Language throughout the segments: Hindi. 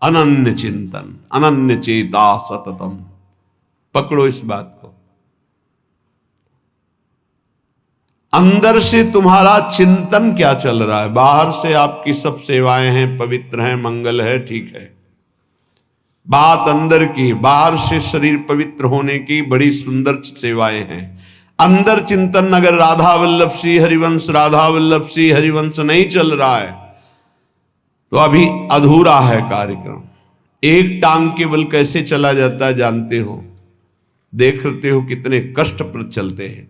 अनन्य चिंतन, अनन्य चेता सततम। पकड़ो इस बात को। अंदर से तुम्हारा चिंतन क्या चल रहा है? बाहर से आपकी सब सेवाएं हैं, पवित्र हैं, मंगल है, ठीक है। बात अंदर की, बाहर से शरीर पवित्र होने की बड़ी सुंदर सेवाएं हैं। अंदर चिंतन अगर राधा वल्लभ सिंह हरिवंश, राधा वल्लभ सिंह हरिवंश नहीं चल रहा है तो अभी अधूरा है कार्यक्रम। एक टांग के बल कैसे चला जाता है जानते हो? देखते हो कितने कष्ट पर चलते हैं।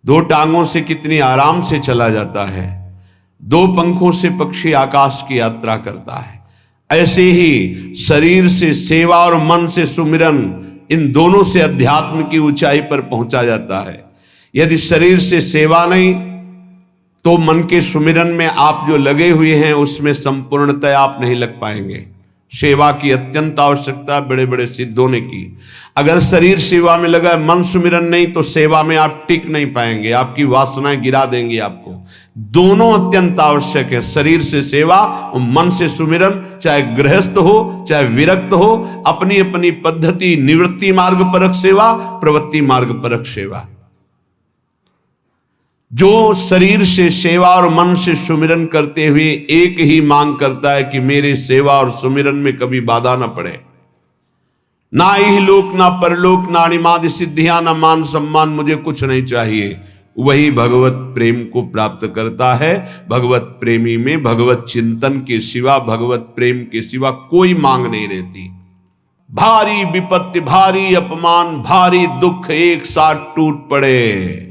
दो टांगों से कितनी आराम से चला जाता है। दो पंखों से पक्षी आकाश की यात्रा करता है। ऐसे ही शरीर से सेवा और मन से सुमिरन, इन दोनों से अध्यात्म की ऊंचाई पर पहुंचा जाता है। यदि शरीर से सेवा नहीं तो मन के सुमिरन में आप जो लगे हुए हैं उसमें संपूर्णतः आप नहीं लग पाएंगे। सेवा की अत्यंत आवश्यकता बड़े बड़े सिद्धों ने की। अगर शरीर सेवा में लगा, मन सुमिरन नहीं, तो सेवा में आप टिक नहीं पाएंगे, आपकी वासनाएं गिरा देंगी आपको। दोनों अत्यंत आवश्यक है, शरीर से सेवा और मन से सुमिरन। चाहे गृहस्थ हो चाहे विरक्त हो, अपनी अपनी पद्धति, निवृत्ति मार्ग परक सेवा, प्रवृत्ति मार्ग परक सेवा। जो शरीर से सेवा और मन से सुमिरन करते हुए एक ही मांग करता है कि मेरे सेवा और सुमिरन में कभी बाधा न पड़े, ना ही लोक ना परलोक ना अणिमादि सिद्धियां ना मान सम्मान, मुझे कुछ नहीं चाहिए, वही भगवत प्रेम को प्राप्त करता है। भगवत प्रेमी में भगवत चिंतन के सिवा, भगवत प्रेम के सिवा कोई मांग नहीं रहती। भारी विपत्ति, भारी अपमान, भारी दुख एक साथ टूट पड़े,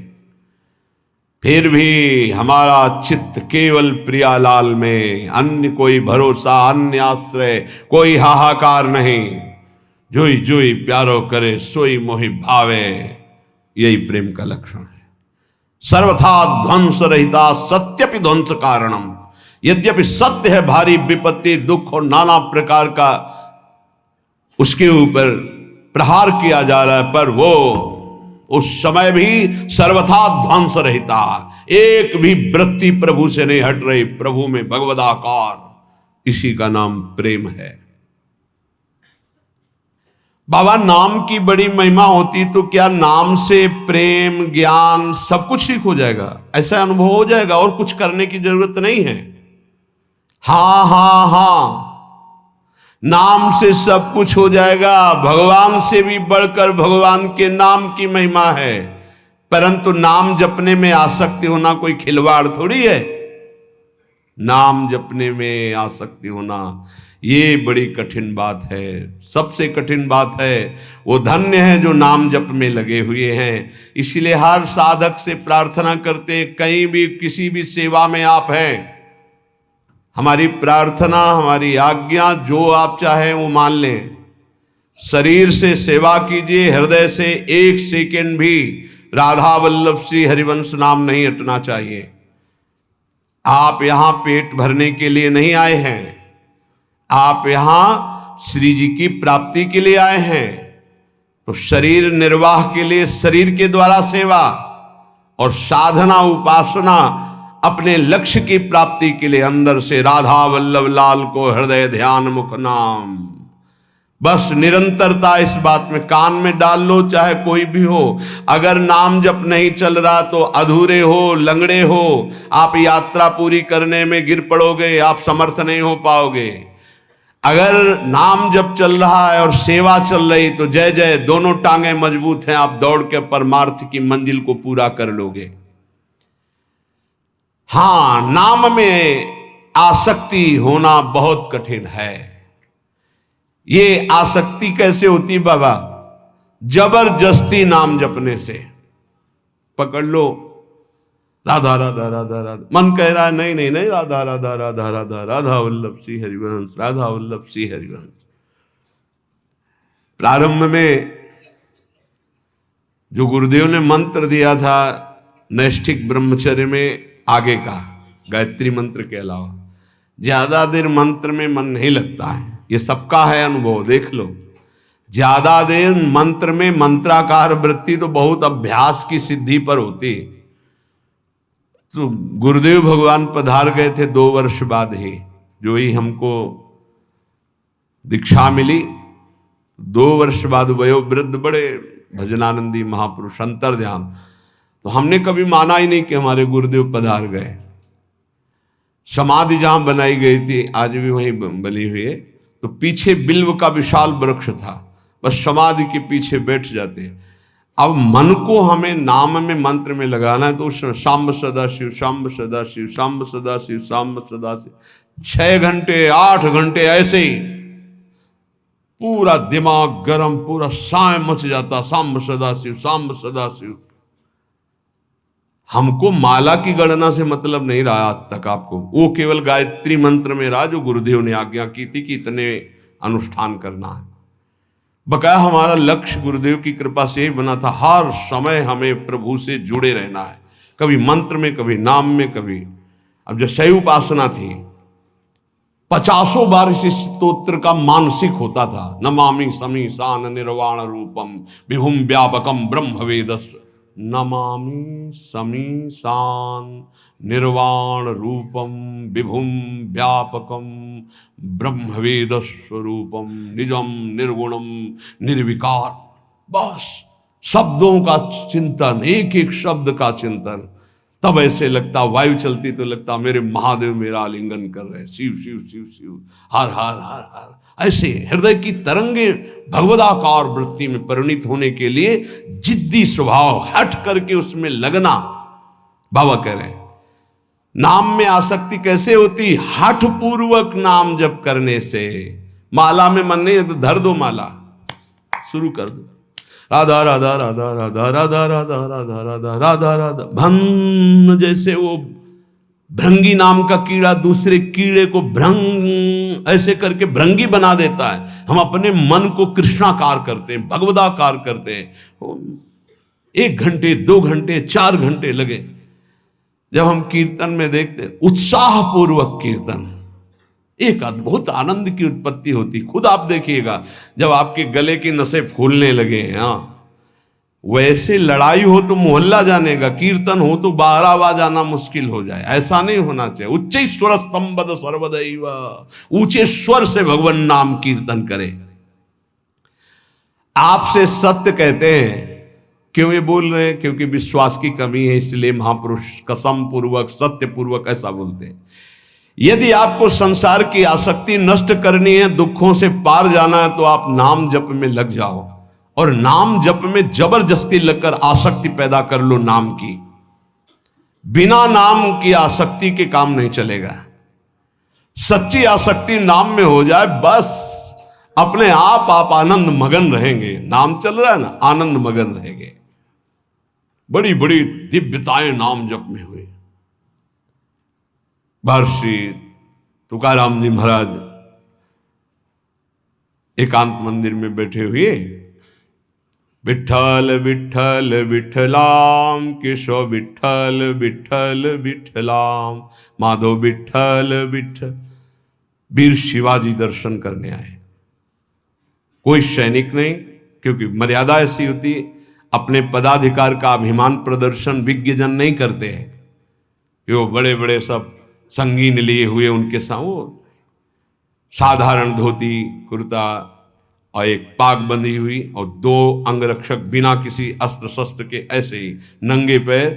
फिर भी हमारा चित्त केवल प्रियालाल में, अन्य कोई भरोसा, अन्य आश्रय, कोई हाहाकार नहीं। जोई जोई प्यारो करे सोई मोहि भावे, यही प्रेम का लक्षण है। सर्वथा ध्वंस रहिता सत्यपि ध्वंस कारणम। यद्यपि सत्य है भारी विपत्ति, दुख और नाना प्रकार का उसके ऊपर प्रहार किया जा रहा है, पर वो उस समय भी सर्वथा ध्वंस रहता, एक भी वृत्ति प्रभु से नहीं हट रही, प्रभु में भगवदाकार। इसी का नाम प्रेम है। बाबा नाम की बड़ी महिमा होती तो क्या नाम से प्रेम, ज्ञान सब कुछ ठीक हो जाएगा? ऐसा अनुभव हो जाएगा और कुछ करने की जरूरत नहीं है। हाँ हाँ हाँ, नाम से सब कुछ हो जाएगा। भगवान से भी बढ़कर भगवान के नाम की महिमा है, परंतु नाम जपने में आसक्ति होना कोई खिलवाड़ थोड़ी है। नाम जपने में आसक्ति होना ये बड़ी कठिन बात है, सबसे कठिन बात है। वो धन्य है जो नाम जप में लगे हुए हैं। इसलिए हर साधक से प्रार्थना करते, कहीं भी किसी भी सेवा में आप हैं, हमारी प्रार्थना, हमारी आज्ञा, जो आप चाहें वो मान लें। शरीर से सेवा कीजिए, हृदय से एक सेकंड भी राधा वल्लभ सिंह हरिवंश नाम नहीं हटना चाहिए। आप यहां पेट भरने के लिए नहीं आए हैं, आप यहां श्री जी की प्राप्ति के लिए आए हैं। तो शरीर निर्वाह के लिए शरीर के द्वारा सेवा, और साधना उपासना अपने लक्ष्य की प्राप्ति के लिए अंदर से राधा वल्लभ लाल को हृदय ध्यान मुख नाम। बस निरंतरता इस बात में कान में डाल लो, चाहे कोई भी हो। अगर नाम जप नहीं चल रहा तो अधूरे हो, लंगड़े हो, आप यात्रा पूरी करने में गिर पड़ोगे, आप समर्थ नहीं हो पाओगे। अगर नाम जप चल रहा है और सेवा चल रही तो जय जय, दोनों टांगे मजबूत हैं, आप दौड़ के परमार्थ की मंजिल को पूरा कर लोगे। हाँ, नाम में आसक्ति होना बहुत कठिन है। ये आसक्ति कैसे होती बाबा? जबरदस्ती नाम जपने से। पकड़ लो, राधा राधा राधा राधा, मन कह रहा है नहीं नहीं नहीं, राधा राधा राधा राधा, राधा वल्लभ सिंह हरिवंश, राधा वल्लभ सिंह हरिवंश। प्रारंभ में जो गुरुदेव ने मंत्र दिया था नैष्ठिक ब्रह्मचर्य में, आगे का गायत्री मंत्र के अलावा ज्यादा देर मंत्र में मन नहीं लगता है। ये सबका है अनुभव, देख लो। ज्यादा देर मंत्र में मंत्राकार वृत्ति तो बहुत अभ्यास की सिद्धि पर होती। तो गुरुदेव भगवान पधार गए थे 2 वर्ष बाद ही, जो ही हमको दीक्षा मिली, 2 वर्ष बाद वयोवृद्ध बड़े भजनानंदी महापुरुष अंतर ध्यान। तो हमने कभी माना ही नहीं कि हमारे गुरुदेव पधार गए। समाधि जहां बनाई गई थी आज भी वहीं बनी हुई है, तो पीछे बिल्व का विशाल वृक्ष था, बस समाधि के पीछे बैठ जाते। अब मन को हमें नाम में मंत्र में लगाना है, तो शाम्ब सदा शिव, शाम्ब सदा शिव, शाम्ब सदा शिव, शाम्ब सदा शिव, 6 घंटे 8 घंटे ऐसे ही पूरा दिमाग गरम, पूरा साय मच जाता, शाम्ब सदा शिव, शाम्ब सदा शिव। हमको माला की गणना से मतलब नहीं रहा आज तक आपको, वो केवल गायत्री मंत्र में रहा जो गुरुदेव ने आज्ञा की थी कि इतने अनुष्ठान करना है। बकाया हमारा लक्ष्य गुरुदेव की कृपा से ही बना था, हर समय हमें प्रभु से जुड़े रहना है, कभी मंत्र में, कभी नाम में, कभी। अब जो शैव उपासना थी, 50 बार इस स्तोत्र का मानसिक होता था। नमामि समीसान निर्वाण रूपम विभुम व्यापकम ब्रह्म वेदस, नमामि समीसान निर्वाण रूपम विभुम व्यापकम ब्रह्मवेद स्वरूपम निजम निर्गुणम निर्विकार। बस शब्दों का चिंतन, एक एक शब्द का चिंतन। तब ऐसे लगता, वायु चलती तो लगता मेरे महादेव मेरा आलिंगन कर रहे, शिव शिव शिव शिव, हर हर हर हर। ऐसे हृदय की तरंगे भगवदाकार वृत्ति में परिणित होने के लिए जिद्दी स्वभाव, हट करके उसमें लगना। बाबा कह रहे हैं नाम में आसक्ति कैसे होती? हठ पूर्वक नाम जप करने से। माला में मन नहीं है तो धर दो माला, शुरू कर दो, राधा राधा राधा राधा राधा राधा राधा राधा राधा राधा। भन, जैसे वो भृंगी नाम का कीड़ा दूसरे कीड़े को भ्रंग ऐसे करके भृंगी बना देता है, हम अपने मन को कृष्णाकार करते हैं, भगवदाकार करते हैं। 1 घंटे 2 घंटे 4 घंटे लगे। जब हम कीर्तन में देखते, उत्साह पूर्वक कीर्तन, एक अद्भुत आनंद की उत्पत्ति होती। खुद आप देखिएगा, जब आपके गले की नसें फूलने लगे, हाँ वैसे लड़ाई हो तो मोहल्ला जानेगा, कीर्तन हो तो 12 बार जाना मुश्किल हो जाए। ऐसा नहीं होना चाहिए। उच्च स्वर स्तंभद सर्वदैव, ऊंचे स्वर से भगवान नाम कीर्तन करें। आपसे सत्य कहते हैं, क्यों ये बोल रहे हैं? क्योंकि विश्वास की कमी है, इसलिए महापुरुष कसम पूर्वक सत्य पूर्वक ऐसा बोलते हैं। यदि आपको संसार की आसक्ति नष्ट करनी है, दुखों से पार जाना है, तो आप नाम जप में लग जाओ, और नाम जप में जबरदस्ती लगकर आसक्ति पैदा कर लो नाम की। बिना नाम की आसक्ति के काम नहीं चलेगा। सच्ची आसक्ति नाम में हो जाए, बस अपने आप आनंद मगन रहेंगे। नाम चल रहा है ना, आनंद मगन रहेंगे। बड़ी बड़ी दिव्यताएं नाम जप में हुई। महर्षि तुकाराम जी महाराज एकांत मंदिर में बैठे हुए, विठ्ठल विठ्ठल विठ्ठलाम, केशव विठ्ठल विठ्ठल विठ्ठलाम, माधव विठ्ठल विठ्ठल। वीर शिवाजी दर्शन करने आए। कोई सैनिक नहीं, क्योंकि मर्यादा ऐसी होती, अपने पदाधिकार का अभिमान प्रदर्शन विज्ञजन नहीं करते हैं कि वो बड़े बड़े सब संगीन लिए हुए उनके साथ, वो साधारण धोती कुर्ता और एक पाग बंधी हुई, और 2 अंगरक्षक बिना किसी अस्त्र शस्त्र के ऐसे ही नंगे पैर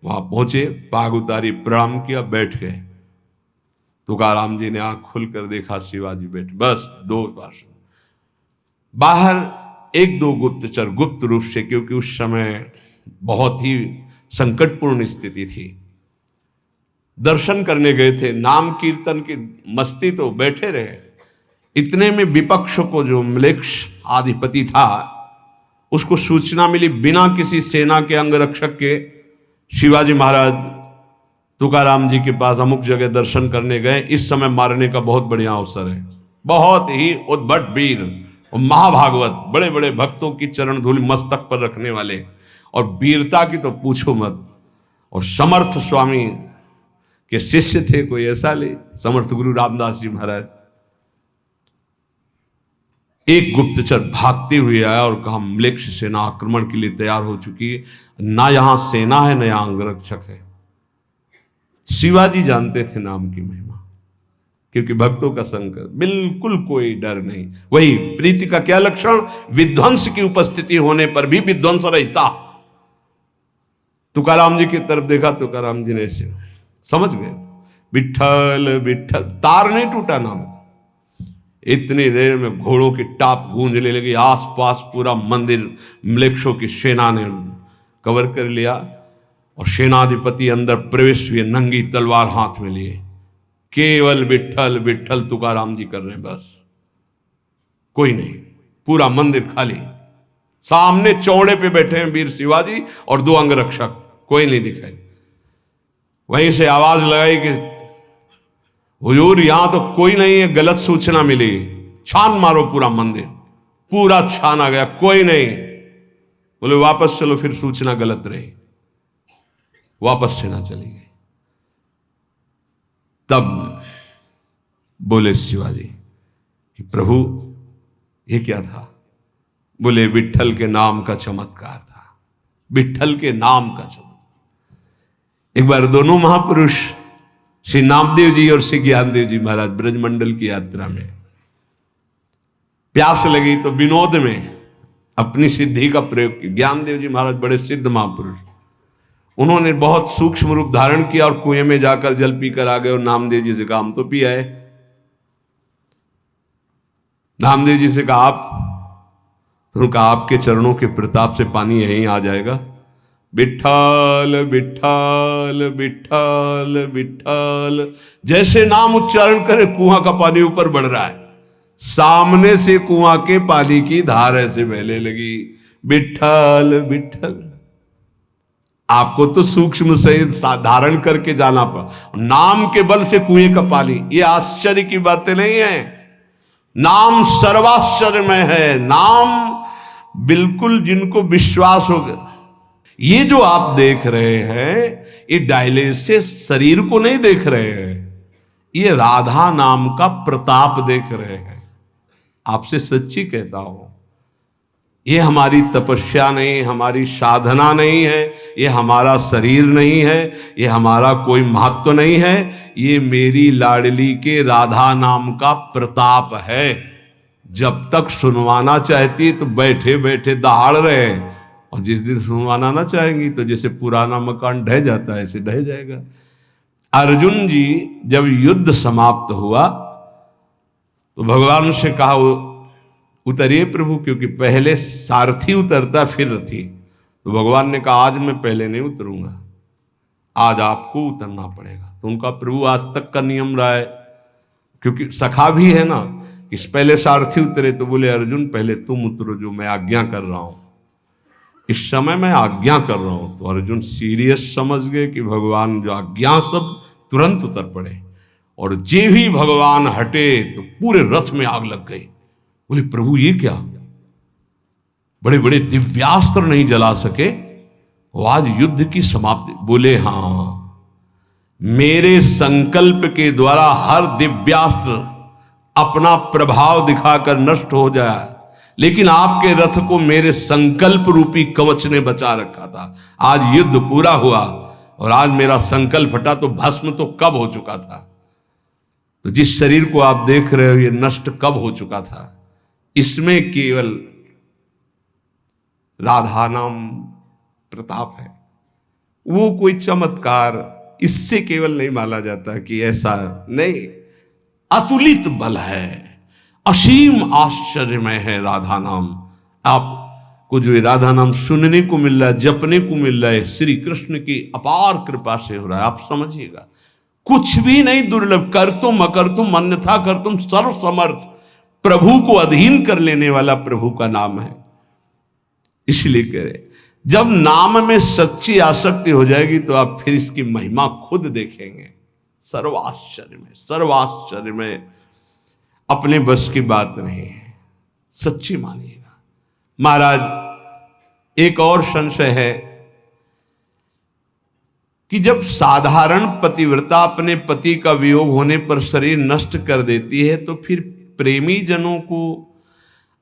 वहां पहुंचे, पाग उतारी, प्रणाम किया, बैठ गए। तुकाराम जी ने आंख खुलकर देखा, शिवाजी बैठ, बस 2 पार्षद। बाहर 1-2 गुप्तचर गुप्त रूप से, क्योंकि उस समय बहुत ही संकटपूर्ण स्थिति थी, दर्शन करने गए थे। नाम कीर्तन की मस्ती तो बैठे रहे। इतने में विपक्ष को, जो म्लेच्छ आधिपति था, उसको सूचना मिली, बिना किसी सेना के अंगरक्षक के शिवाजी महाराज तुकाराम जी के पास अमुक जगह दर्शन करने गए। इस समय मारने का बहुत बढ़िया अवसर है। बहुत ही उद्भट वीर और महाभागवत, बड़े बड़े भक्तों की चरण धूलि मस्तक पर रखने वाले, और वीरता की तो पूछो मत। और समर्थ स्वामी के शिष्य थे, कोई ऐसा ले, समर्थ गुरु रामदास जी महाराज। एक गुप्तचर भागते हुए आया और कहा, म्लेच्छ सेना आक्रमण के लिए तैयार हो चुकी है, ना यहां सेना है, ना यहां अंगरक्षक है। शिवाजी जानते थे नाम की महिमा। क्योंकि भक्तों का संग कर, बिल्कुल कोई डर नहीं। वही प्रीति का क्या लक्षण, विध्वंस की उपस्थिति होने पर भी विध्वंस रहता। तुकाराम जी की तरफ देखा, तुकाराम जी ने ऐसे समझ गए, विठल विठल, तार नहीं टूटा नाम। इतनी देर में घोड़ों की टाप गूंजने लगी, आसपास पूरा मंदिर म्लेच्छों की सेना ने कवर कर लिया और सेनाधिपति अंदर प्रवेश हुए, नंगी तलवार हाथ में लिए। केवल विठल विठल तुकाराम जी कर रहे हैं, बस कोई नहीं। पूरा मंदिर खाली, सामने चौड़े पे बैठे हैं वीर शिवाजी और 2 अंगरक्षक, कोई नहीं दिखाई। वहीं से आवाज लगाई कि हुजूर यहां तो कोई नहीं है, गलत सूचना मिली, छान मारो पूरा मंदिर। पूरा छाना गया, कोई नहीं। बोले वापस चलो, फिर सूचना गलत रही। वापस सेना चली गई। तब बोले शिवाजी कि प्रभु ये क्या था? बोले विठल के नाम का चमत्कार था, विठल के नाम का चमत्कार। एक बार दोनों महापुरुष श्री नामदेव जी और श्री ज्ञानदेव जी महाराज ब्रजमंडल की यात्रा में, प्यास लगी तो विनोद में अपनी सिद्धि का प्रयोग किया। ज्ञानदेव जी महाराज बड़े सिद्ध महापुरुष, उन्होंने बहुत सूक्ष्म रूप धारण किया और कुएं में जाकर जल पीकर आ गए और नामदेव जी से कहा हम तो पी आए। नामदेव जी से कहा आप, तो कहा आपके चरणों के प्रताप से पानी यहीं आ जाएगा। विठल विठल विठल विठल, जैसे नाम उच्चारण करे कुआं का पानी ऊपर बढ़ रहा है, सामने से कुआं के पानी की धार ऐसे बहने लगी। विठल विठल, आपको तो सूक्ष्म से धारण करके जाना पड़ा, नाम के बल से कुएं का पानी, ये आश्चर्य की बातें नहीं है। नाम सर्वाश्चर्य में है, नाम बिल्कुल जिनको विश्वास होगा। ये जो आप देख रहे हैं ये डायलिसिस शरीर को नहीं देख रहे हैं, ये राधा नाम का प्रताप देख रहे हैं। आपसे सच्ची कहता हूं, ये हमारी तपस्या नहीं, हमारी साधना नहीं है, ये हमारा शरीर नहीं है, ये हमारा कोई महत्व नहीं है, ये मेरी लाडली के राधा नाम का प्रताप है। जब तक सुनवाना चाहती तो बैठे बैठे दहाड़ रहे, और जिस दिन सुनवाना ना चाहेंगी तो जैसे पुराना मकान ढह जाता है ऐसे ढह जाएगा। अर्जुन जी जब युद्ध समाप्त हुआ तो भगवान से कहा उतरिए प्रभु, क्योंकि पहले सारथी उतरता फिर रथी। तो भगवान ने कहा आज मैं पहले नहीं उतरूंगा, आज आपको उतरना पड़ेगा। तो उनका प्रभु आज तक का नियम रहा है, क्योंकि सखा भी है ना, इस पहले सारथी उतरे तो बोले अर्जुन पहले तुम उतरो, जो मैं आज्ञा कर रहा हूं, इस समय मैं आज्ञा कर रहा हूं। तो अर्जुन सीरियस समझ गए कि भगवान जो आज्ञा सब तुरंत उतर पड़े, और जे भी भगवान हटे तो पूरे रथ में आग लग गई। बोले प्रभु ये क्या, बड़े बड़े दिव्यास्त्र नहीं जला सके, वो आज युद्ध की समाप्ति। बोले हाँ, मेरे संकल्प के द्वारा हर दिव्यास्त्र अपना प्रभाव दिखाकर नष्ट हो जाए, लेकिन आपके रथ को मेरे संकल्प रूपी कवच ने बचा रखा था। आज युद्ध पूरा हुआ और आज मेरा संकल्प हटा तो भस्म तो कब हो चुका था। तो जिस शरीर को आप देख रहे हो ये नष्ट कब हो चुका था। इसमें केवल राधा नाम प्रताप है, वो कोई चमत्कार इससे केवल नहीं माना जाता कि ऐसा नहीं, अतुलित बल है, असीम आश्चर्यमय है राधा नाम। आपको जो राधा नाम सुनने को मिल रहा है, जपने को मिल रहा है, श्री कृष्ण की अपार कृपा से हो रहा है। आप समझिएगा कुछ भी नहीं दुर्लभ, कर तुम अकर तुम अन्यथा कर तुम सर्व समर्थ, प्रभु को अधीन कर लेने वाला प्रभु का नाम है। इसलिए कह रहे जब नाम में सच्ची आसक्ति हो जाएगी तो आप फिर इसकी महिमा खुद देखेंगे। सर्वाश्चर्य में अपने बस की बात नहीं है, सच्ची मानिएगा। महाराज एक और संशय है कि जब साधारण पतिव्रता अपने पति का वियोग होने पर शरीर नष्ट कर देती है तो फिर प्रेमी जनों को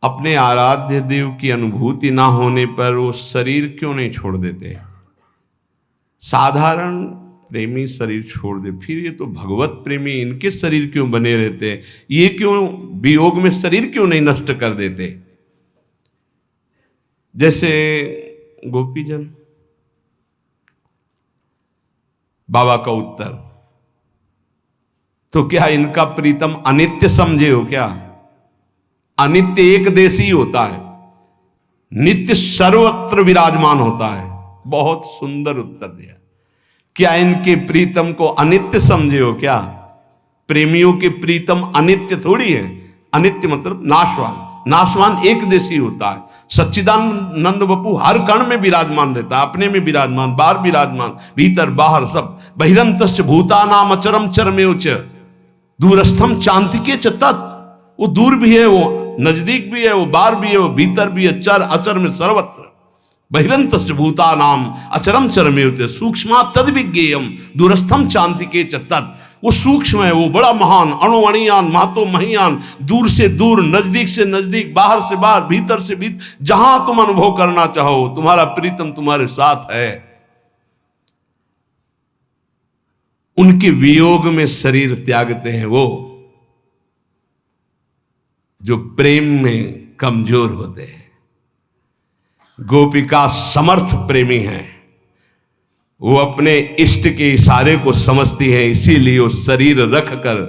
अपने आराध्य देव की अनुभूति ना होने पर वो शरीर क्यों नहीं छोड़ देते। साधारण प्रेमी शरीर छोड़ दे, फिर ये तो भगवत प्रेमी, इनके शरीर क्यों बने रहते हैं, ये क्यों वियोग में शरीर क्यों नहीं नष्ट कर देते। जैसे गोपीजन, बाबा का उत्तर, तो क्या इनका प्रीतम अनित्य समझे हो क्या? अनित्य एक देशी होता है, नित्य सर्वत्र विराजमान होता है। बहुत सुंदर उत्तर दिया। क्या इनके प्रीतम को अनित्य समझे हो क्या? प्रेमियों के प्रीतम अनित्य थोड़ी है। अनित्य मतलब नाशवान, नाशवान एक देशी होता है। सच्चिदानंद बपू हर कण में विराजमान रहता है, अपने में विराजमान, बाहर विराजमान, भीतर बाहर सब। बहिरंतश्च भूतानाम अचरम चरमेव च दूरस्थम चांतिके च तत्। वो दूर भी है, वो नजदीक भी है, वो बाहर भी है, वो भीतर भी है, चर अचर में सर्वत्र। बहिरंतश्च भूतानाम अचरम चरमेव च सूक्ष्मात् तद्विज्ञेयम दूरस्थम चांतिके च तत्। वो सूक्ष्म है, वो बड़ा महान, अणुअणियान महतो महियान, दूर से दूर, नजदीक से नजदीक, बाहर से बाहर, भीतर से भीतर, जहां तुम अनुभव करना चाहो तुम्हारा प्रीतम तुम्हारे साथ है। उनके वियोग में शरीर त्यागते हैं वो जो प्रेम में कमजोर होते हैं। गोपिका समर्थ प्रेमी है, वो अपने इष्ट के इशारे को समझती है, इसीलिए वो शरीर रखकर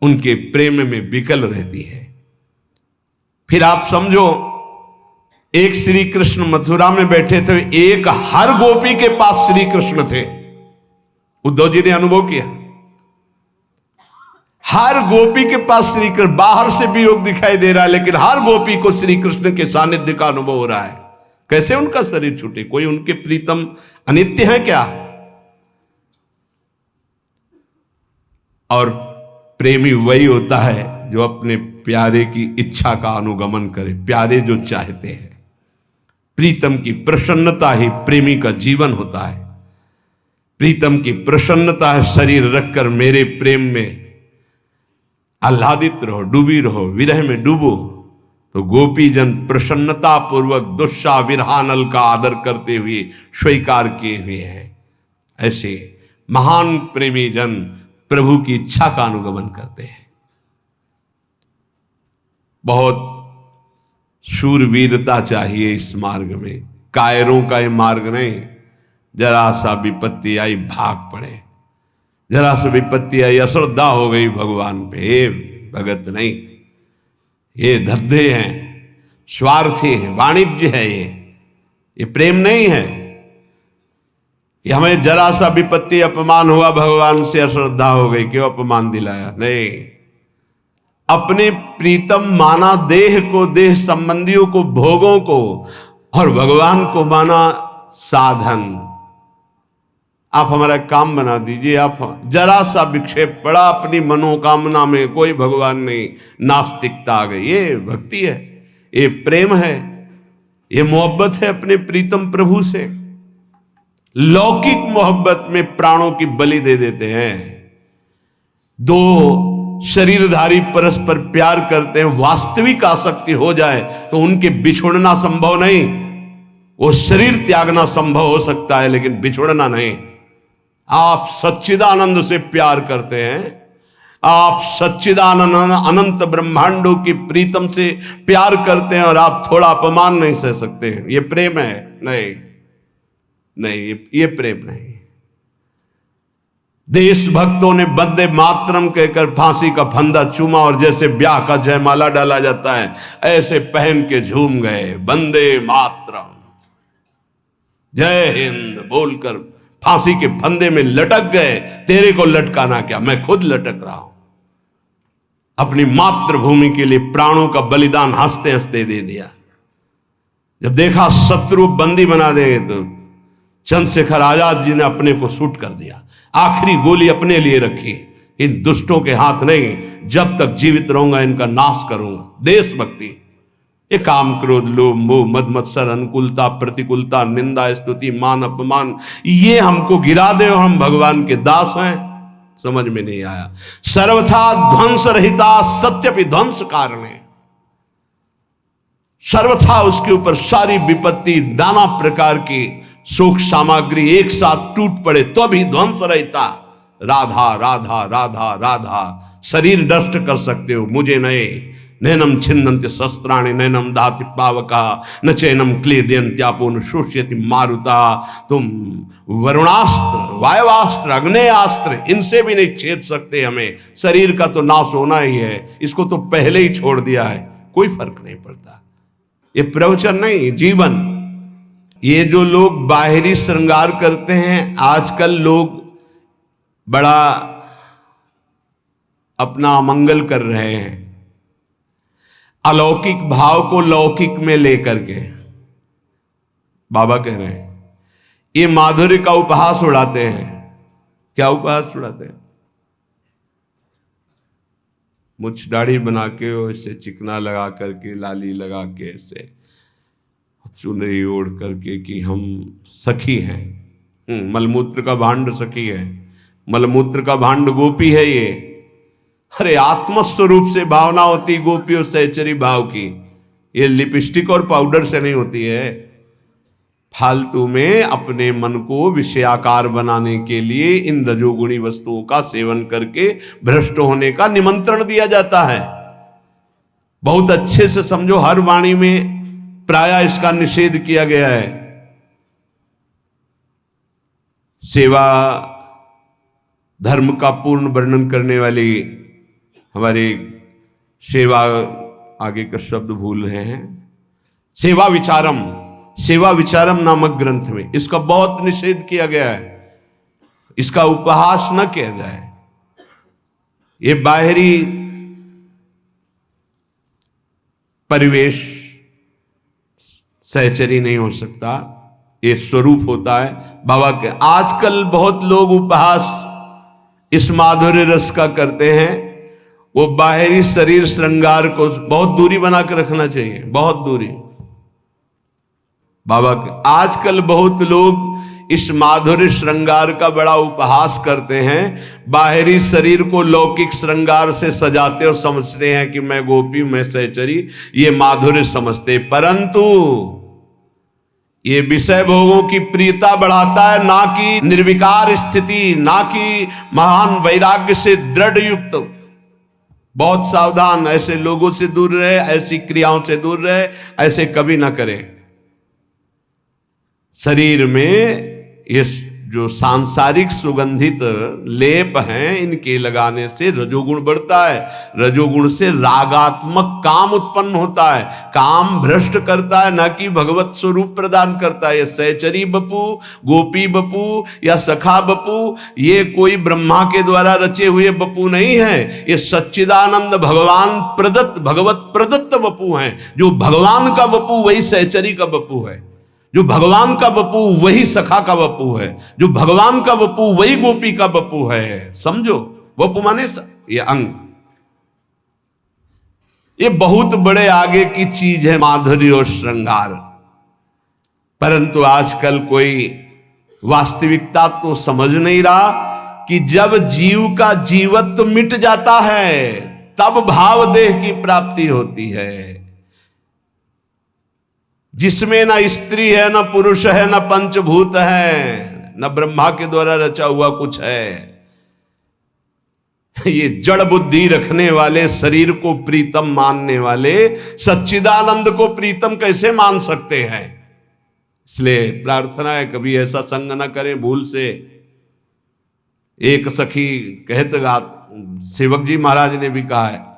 उनके प्रेम में विकल रहती है। फिर आप समझो, एक श्री कृष्ण मथुरा में बैठे थे, एक हर गोपी के पास श्री कृष्ण थे। उद्धव जी ने अनुभव किया, हर गोपी के पास श्री कृष्ण, बाहर से भी योग दिखाई दे रहा है, लेकिन हर गोपी को श्री कृष्ण के सानिध्य का अनुभव हो रहा है। कैसे उनका शरीर छूटे? कोई उनके प्रीतम अनित्य है क्या? और प्रेमी वही होता है जो अपने प्यारे की इच्छा का अनुगमन करे, प्यारे जो चाहते हैं। प्रीतम की प्रसन्नता ही प्रेमी का जीवन होता है। प्रीतम की प्रसन्नता है शरीर रखकर मेरे प्रेम में आह्लादित रहो, डूबी रहो, विरह में डूबो। तो गोपीजन प्रसन्नता पूर्वक दुस्सा विरहानल का आदर करते हुए स्वीकार किए हुए हैं। ऐसे महान प्रेमी जन प्रभु की इच्छा का अनुगमन करते हैं। बहुत शूरवीरता चाहिए इस मार्ग में, कायरों का ये मार्ग नहीं। जरा सा विपत्ति आई भाग पड़े, जरा सा विपत्ति आई अश्रद्धा हो गई भगवान पे, भगत नहीं। ये धद्दे हैं, स्वार्थी है, वाणिज्य है, ये प्रेम नहीं है। कि हमें जरा सा विपत्ति अपमान हुआ भगवान से अश्रद्धा हो गई, क्यों अपमान दिलाया? नहीं, अपने प्रीतम माना देह को, देह संबंधियों को, भोगों को, और भगवान को माना साधन। आप हमारा काम बना दीजिए। आप जरा सा विक्षेप पड़ा अपनी मनोकामना में, कोई भगवान नहीं, नास्तिकता आ गई। ये भक्ति है, ये प्रेम है, ये मोहब्बत है अपने प्रीतम प्रभु से। लौकिक मोहब्बत में प्राणों की बलि दे देते हैं। दो शरीरधारी परस्पर प्यार करते हैं, वास्तविक आसक्ति हो जाए तो उनके बिछुड़ना संभव नहीं। वो शरीर त्यागना संभव हो सकता है, लेकिन बिछुड़ना नहीं। आप सच्चिदानंद से प्यार करते हैं, आप सच्चिदानंद अनंत ब्रह्मांडों की प्रीतम से प्यार करते हैं, और आप थोड़ा अपमान नहीं सह सकते। ये प्रेम है? नहीं नहीं, ये प्रेम नहीं। देशभक्तों ने वंदे मातरम कहकर फांसी का फंदा चूमा, और जैसे ब्याह का जयमाला डाला जाता है ऐसे पहन के झूम गए, वंदे मातरम, जय हिंद बोलकर फांसी के फंदे में लटक गए। तेरे को लटकाना क्या, मैं खुद लटक रहा हूं। अपनी मातृभूमि के लिए प्राणों का बलिदान हंसते हंसते दे दिया। जब देखा शत्रु बंदी बना देंगे तो चंद्रशेखर आजाद जी ने अपने को शूट कर दिया। आखिरी गोली अपने लिए रखी, इन दुष्टों के हाथ नहीं, जब तक जीवित रहूंगा इनका नाश करूंगा। देशभक्ति, ये काम क्रोध लोभ मोह मद मत्सर, अनुकूलता प्रतिकूलता, निंदा स्तुति मान अपमान, ये हमको गिरा दे और हम भगवान के दास हैं, समझ में नहीं आया। सर्वथा ध्वंस रहिता सत्यपि ध्वंस कारणे, सर्वथा उसके ऊपर सारी विपत्ति नाना प्रकार की सुख सामग्री एक साथ टूट पड़े तो भी ध्वंस रहता। राधा राधा राधा राधा, शरीर नष्ट कर सकते हो, मुझे नए। नैनम छिन्नन्ति शस्त्राणि नैनम दाति पावका न चैनम क्लेदयन्त्यापो न शोष्यति मारुता। तुम वरुणास्त्र, वायवास्त्र, अग्नेयास्त्र, इनसे भी नहीं छेद सकते हमें। शरीर का तो नाश होना ही है, इसको तो पहले ही छोड़ दिया है, कोई फर्क नहीं पड़ता। ये प्रवचन नहीं, जीवन। ये जो लोग बाहरी श्रृंगार करते हैं, आजकल लोग बड़ा अपना अमंगल कर रहे हैं, अलौकिक भाव को लौकिक में लेकर के। बाबा कह रहे हैं ये माधुर्य का उपहास उड़ाते हैं। क्या उपहास उड़ाते हैं? मुझ दाढ़ी बना के, ऐसे चिकना लगा करके, लाली लगा के, ऐसे चुनरी ओढ़ करके कि हम सखी हैं। मलमूत्र का भांड सखी है, मलमूत्र का भांड गोपी है ये। अरे आत्मस्वरूप से भावना होती गोपी और सहचरी भाव की, ये लिपस्टिक और पाउडर से नहीं होती है। फालतू में अपने मन को विषयाकार बनाने के लिए इन रजोगुणी वस्तुओं का सेवन करके भ्रष्ट होने का निमंत्रण दिया जाता है। बहुत अच्छे से समझो, हर वाणी में प्रायः इसका निषेध किया गया है। सेवा धर्म का पूर्ण वर्णन करने वाली हमारी सेवा, आगे का शब्द भूल रहे हैं, सेवा विचारम, सेवा विचारम नामक ग्रंथ में इसका बहुत निषेध किया गया है। इसका उपहास न किया जाए। ये बाहरी परिवेश सहचरी नहीं हो सकता, ये स्वरूप होता है बाबा के। आजकल बहुत लोग उपहास इस माधुर्य रस का करते हैं। वो बाहरी शरीर श्रृंगार को बहुत दूरी बना के रखना चाहिए, बहुत दूरी। बाबा के आजकल बहुत लोग इस माधुर्य श्रृंगार का बड़ा उपहास करते हैं। बाहरी शरीर को लौकिक श्रृंगार से सजाते और समझते हैं कि मैं गोपी, मैं सहचरी, ये माधुर्य समझते। परंतु ये विषय भोगों की प्रियता बढ़ाता है, ना कि निर्विकार स्थिति, ना कि महान वैराग्य से दृढ़ युक्त। बहुत सावधान, ऐसे लोगों से दूर रहे, ऐसी क्रियाओं से दूर रहे, ऐसे कभी ना करें। शरीर में ये जो सांसारिक सुगंधित लेप हैं, इनके लगाने से रजोगुण बढ़ता है। रजोगुण से रागात्मक काम उत्पन्न होता है, काम भ्रष्ट करता है, न कि भगवत स्वरूप प्रदान करता है। ये सहचरी बपू, गोपी बपू या सखा बपू, ये कोई ब्रह्मा के द्वारा रचे हुए बपू नहीं है। ये सच्चिदानंद भगवान प्रदत्त, भगवत प्रदत्त बपू हैं। जो भगवान का बपू वही सहचरी का बपू है, जो भगवान का बपू वही सखा का बपू है, जो भगवान का बपू वही गोपी का बपू है। समझो, बपू माने ये अंग। ये बहुत बड़े आगे की चीज है माधुर्य और श्रृंगार। परंतु आजकल कोई वास्तविकता तो समझ नहीं रहा कि जब जीव का जीवत्व मिट जाता है तब भाव देह की प्राप्ति होती है, जिसमें न स्त्री है, न पुरुष है, न पंचभूत है, न ब्रह्मा के द्वारा रचा हुआ कुछ है। ये जड़ बुद्धि रखने वाले, शरीर को प्रीतम मानने वाले सच्चिदानंद को प्रीतम कैसे मान सकते हैं? इसलिए प्रार्थना है कभी ऐसा संग न करें भूल से। एक सखी कहत गात सेवक जी महाराज ने भी कहा है,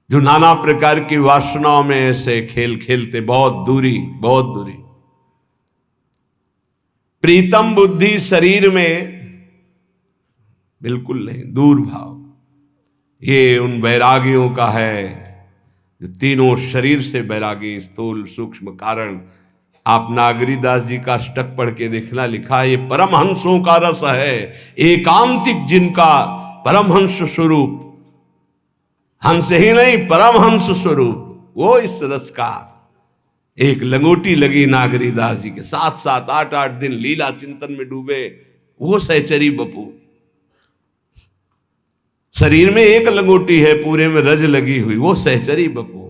जो नाना प्रकार की वासनाओं में ऐसे खेल खेलते, बहुत दूरी, बहुत दूरी। प्रीतम बुद्धि शरीर में बिल्कुल नहीं, दूर भाव। ये उन वैरागियों का है जो तीनों शरीर से वैरागी, स्थूल सूक्ष्म कारण। आप नागरीदास जी का अष्टक पढ़ के देखना, लिखा है ये परमहंसों का रस है, एकांतिक जिनका परमहंस स्वरूप। हंस ही नहीं, परमहंस स्वरूप, वो इस रस का। एक लंगोटी लगी नागरीदास जी के, 7-7 8-8 दिन लीला चिंतन में डूबे, वो सहचरी बपू। शरीर में एक लंगोटी है, पूरे में रज लगी हुई, वो सहचरी बपू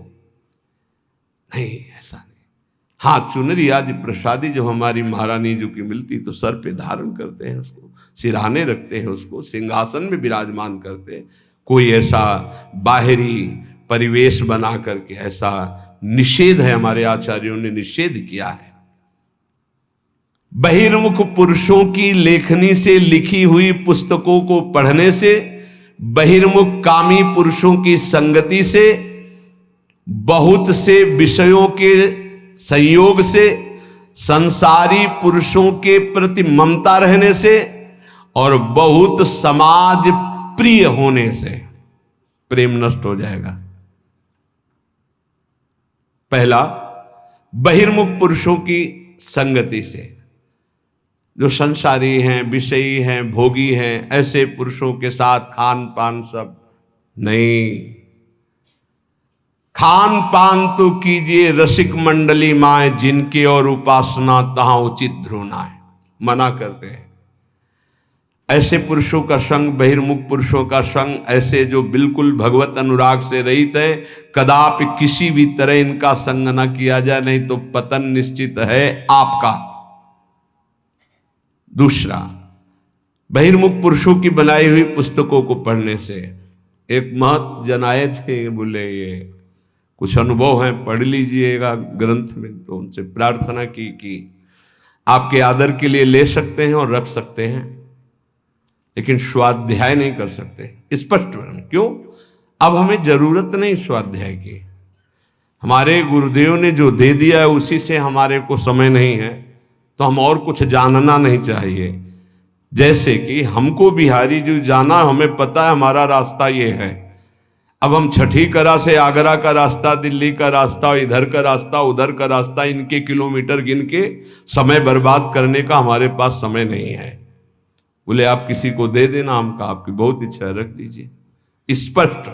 नहीं। ऐसा नहीं, हाँ, चुनरी आदि प्रसादी जब हमारी महारानी जी की मिलती तो सर पे धारण करते हैं उसको, सिरहाने रखते हैं उसको, सिंहासन में विराजमान करते हैं। कोई ऐसा बाहरी परिवेश बना करके ऐसा निषेध है, हमारे आचार्यों ने निषेध किया है। बहिर्मुख पुरुषों की लेखनी से लिखी हुई पुस्तकों को पढ़ने से, बहिर्मुख कामी पुरुषों की संगति से, बहुत से विषयों के संयोग से, संसारी पुरुषों के प्रति ममता रहने से और बहुत समाज प्रिय होने से प्रेम नष्ट हो जाएगा। पहला, बहिर्मुख पुरुषों की संगति से, जो संसारी हैं, विषयी हैं, भोगी हैं, ऐसे पुरुषों के साथ खान पान सब नहीं। खान पान तो कीजिए रसिक मंडली माए, जिनके और उपासना तहां उचित ध्रुनाए, मना करते हैं। ऐसे पुरुषों का संग, बहिर्मुख पुरुषों का संग, ऐसे जो बिल्कुल भगवत अनुराग से रहित है, कदापि किसी भी तरह इनका संग न किया जाए, नहीं तो पतन निश्चित है आपका। दूसरा, बहिर्मुख पुरुषों की बनाई हुई पुस्तकों को पढ़ने से, एक महत जन आए थे, बोले ये कुछ अनुभव है, पढ़ लीजिएगा ग्रंथ में, तो उनसे प्रार्थना की कि आपके आदर के लिए ले सकते हैं और रख सकते हैं, लेकिन स्वाध्याय नहीं कर सकते। स्पष्ट वर्ण क्यों? अब हमें जरूरत नहीं स्वाध्याय की, हमारे गुरुदेव ने जो दे दिया है उसी से हमारे को समय नहीं है, तो हम और कुछ जानना नहीं चाहिए। जैसे कि हमको बिहारी जो जाना, हमें पता है हमारा रास्ता ये है, अब हम छठी करा से आगरा का रास्ता, दिल्ली का रास्ता, इधर का रास्ता, उधर का रास्ता, इनके किलोमीटर गिन के समय बर्बाद करने का हमारे पास समय नहीं है। बोले आप किसी को दे देना, हम कहा आपकी बहुत इच्छा है, रख दीजिए। स्पष्ट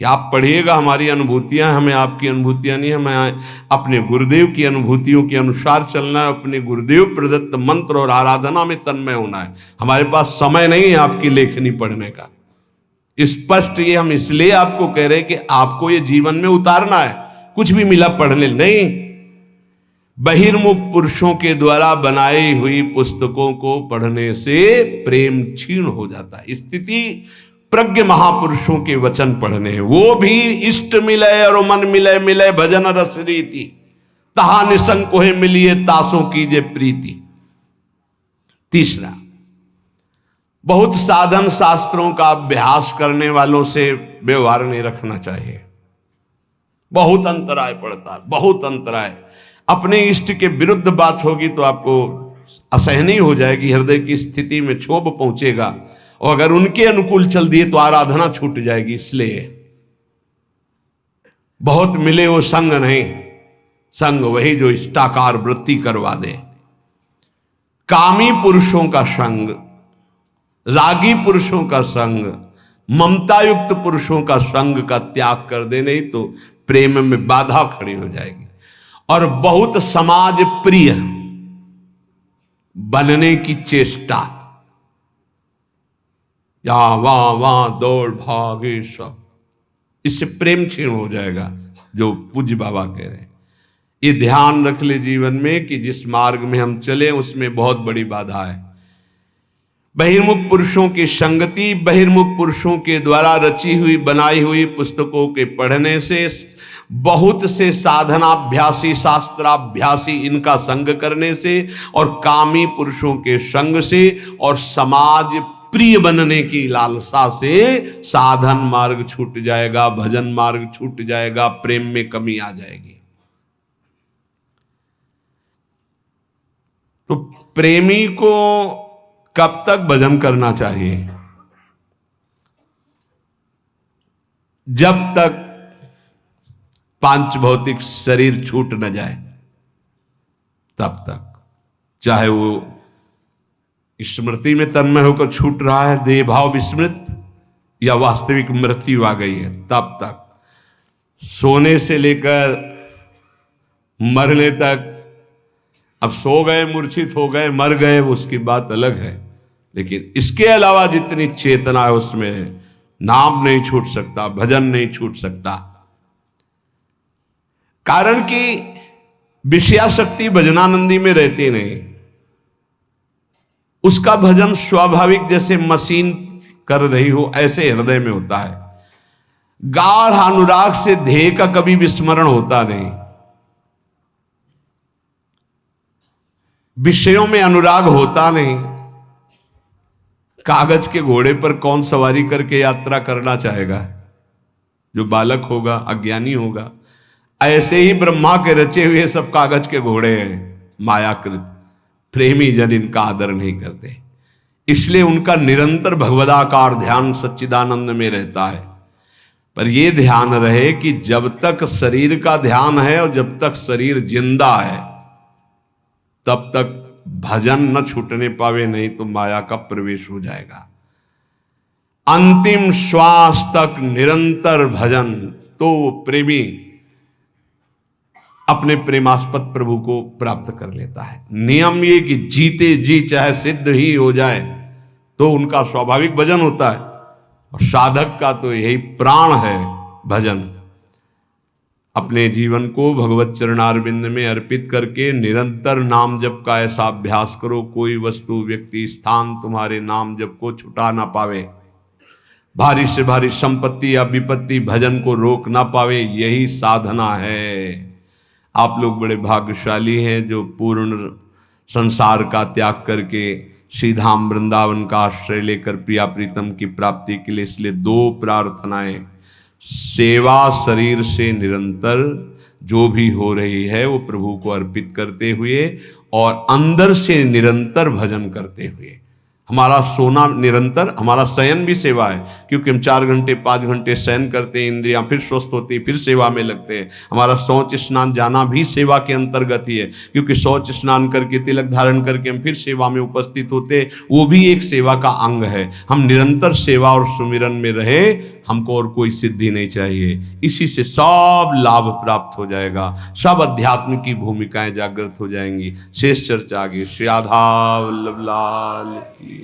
कि आप पढ़िएगा, हमारी अनुभूतियां, हमें आपकी अनुभूतियां नहीं, हमें अपने गुरुदेव की अनुभूतियों के अनुसार चलना है, अपने गुरुदेव प्रदत्त मंत्र और आराधना में तन्मय होना है। हमारे पास समय नहीं है आपकी लेखनी पढ़ने का। स्पष्ट ये हम इसलिए आपको कह रहे हैं कि आपको ये जीवन में उतारना है, कुछ भी मिला पढ़ने नहीं। बहिर्मुख पुरुषों के द्वारा बनाई हुई पुस्तकों को पढ़ने से प्रेम क्षीण हो जाता है। स्थिति प्रज्ञ महापुरुषों के वचन पढ़ने हैं, वो भी इष्ट मिले और मन मिले, मिले भजन रस रीति, तहा निसंग कोहे मिलिए, तासों कीजे प्रीति। तीसरा, बहुत साधन शास्त्रों का अभ्यास करने वालों से व्यवहार नहीं रखना चाहिए, बहुत अंतराय पड़ता है, बहुत अंतराय। अपने इष्ट के विरुद्ध बात होगी तो आपको असहनीय हो जाएगी, हृदय की स्थिति में क्षोभ पहुंचेगा, और अगर उनके अनुकूल चल दिए तो आराधना छूट जाएगी। इसलिए बहुत मिले वो संग नहीं, संग वही जो इष्टाकार वृत्ति करवा दे। कामी पुरुषों का संग, रागी पुरुषों का संग, ममता युक्त पुरुषों का संग का त्याग कर दे, नहीं तो प्रेम में बाधा खड़ी हो जाएगी। और बहुत समाज प्रिय बनने की चेष्टा, यहां वहां दौड़ भागे सब, इससे प्रेम क्षीण हो जाएगा, जो पूज्य बाबा कह रहे हैं। ये ध्यान रख ले जीवन में कि जिस मार्ग में हम चले उसमें बहुत बड़ी बाधा है। बहिर्मुख पुरुषों की संगति, बहिर्मुख पुरुषों के द्वारा रची हुई बनाई हुई पुस्तकों के पढ़ने से, बहुत से साधनाभ्यासी शास्त्राभ्यासी इनका संग करने से, और कामी पुरुषों के संग से, और समाज प्रिय बनने की लालसा से साधन मार्ग छूट जाएगा, भजन मार्ग छूट जाएगा, प्रेम में कमी आ जाएगी। तो प्रेमी को कब तक भजन करना चाहिए? जब तक पांच भौतिक शरीर छूट न जाए तब तक, चाहे वो स्मृति में तन्मय होकर छूट रहा है, देह भाव विस्मृत, या वास्तविक मृत्यु आ गई है, तब तक। सोने से लेकर मरने तक, अब सो गए, मूर्छित हो गए, मर गए, उसकी बात अलग है, लेकिन इसके अलावा जितनी चेतना है उसमें नाम नहीं छूट सकता, भजन नहीं छूट सकता। कारण कि विषयाशक्ति भजनानंदी में रहती नहीं। उसका भजन स्वाभाविक जैसे मशीन कर रही हो ऐसे हृदय में होता है। गाढ़ अनुराग से ध्येय का कभी विस्मरण होता नहीं। विषयों में अनुराग होता नहीं। कागज के घोड़े पर कौन सवारी करके यात्रा करना चाहेगा? जो बालक होगा, अज्ञानी होगा। ऐसे ही ब्रह्मा के रचे हुए सब कागज के घोड़े हैं, मायाकृत। प्रेमी जन इनका आदर नहीं करते, इसलिए उनका निरंतर भगवदाकार ध्यान सच्चिदानंद में रहता है। पर यह ध्यान रहे कि जब तक शरीर का ध्यान है और जब तक शरीर जिंदा है तब तक भजन न छूटने पावे, नहीं तो माया का प्रवेश हो जाएगा। अंतिम श्वास तक निरंतर भजन तो प्रेमी अपने प्रेमास्पद प्रभु को प्राप्त कर लेता है। नियम ये कि जीते जी चाहे सिद्ध ही हो जाए तो उनका स्वाभाविक भजन होता है। और साधक का तो यही प्राण है भजन। अपने जीवन को भगवत चरणारविंद में अर्पित करके निरंतर नाम जप का ऐसा अभ्यास करो, कोई वस्तु व्यक्ति स्थान तुम्हारे नाम जप को छुटा ना पावे। भारी से भारी संपत्ति या विपत्ति भजन को रोक ना पावे, यही साधना है। आप लोग बड़े भाग्यशाली हैं जो पूर्ण संसार का त्याग करके श्रीधाम वृंदावन का आश्रय लेकर प्रिया प्रीतम की प्राप्ति के लिए। इसलिए दो प्रार्थनाएं, सेवा शरीर से निरंतर जो भी हो रही है वो प्रभु को अर्पित करते हुए और अंदर से निरंतर भजन करते हुए। हमारा सोना निरंतर, हमारा शयन भी सेवा है, क्योंकि हम 4 घंटे 5 घंटे शयन करते हैं, इंद्रियां फिर स्वस्थ होती है, फिर सेवा में लगते हैं। हमारा शौच स्नान जाना भी सेवा के अंतर्गत ही है, क्योंकि शौच स्नान करके तिलक धारण करके हम फिर सेवा में उपस्थित होते, वो भी एक सेवा का अंग है। हम निरंतर सेवा और सुमिरन में रहे, हमको और कोई सिद्धि नहीं चाहिए। इसी से सब लाभ प्राप्त हो जाएगा, सब अध्यात्म की भूमिकाएं जागृत हो जाएंगी। शेष चर्चा आगे। श्री राधा वल्लभ लाल की।